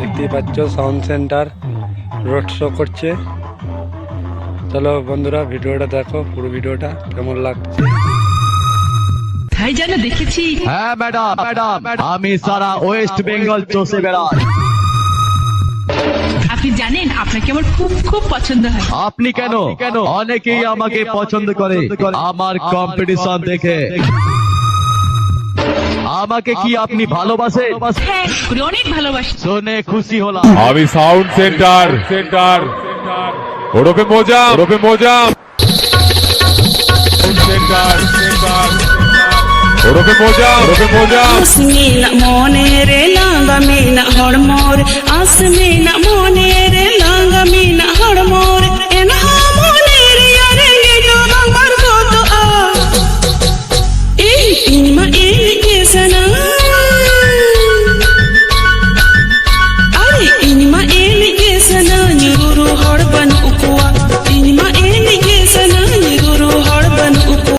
দেখতেই পাচ্ছ sound centre road show করছে। চলো বন্ধুরা ভিডিওটা দেখো, পুরো ভিডিওটা কেমন লাগছে। ভাই জানো দেখেছি। হ্যাঁ ম্যাডাম ম্যাডাম, আমি সারা ওয়েস্ট বেঙ্গল চষে বেড়াই। আপনি জানেন আপনাকে আমার খুব খুব পছন্দ হয়। আপনি কেন কেন অনেকেই আমাকে পছন্দ করে আমার কম্পিটিশন দেখে। আমাকে কি আপনি ভালোবাসেন? হ্যাঁ করে অনেক ভালোবাসি। শুনে খুশি হলাম। আমি সাউন্ড সেন্টার ওরফে মোজাম ওরফে মোজাম আসমিনা মনের লাঙ্গামিনা হড়মোর, আসমিনা মনের লাঙ্গামিনা হড়মোর, এনহা মনের ইয়ারে গেলো বাংবার কত আ এই ইনমা এই কেসনা আরে ইনমা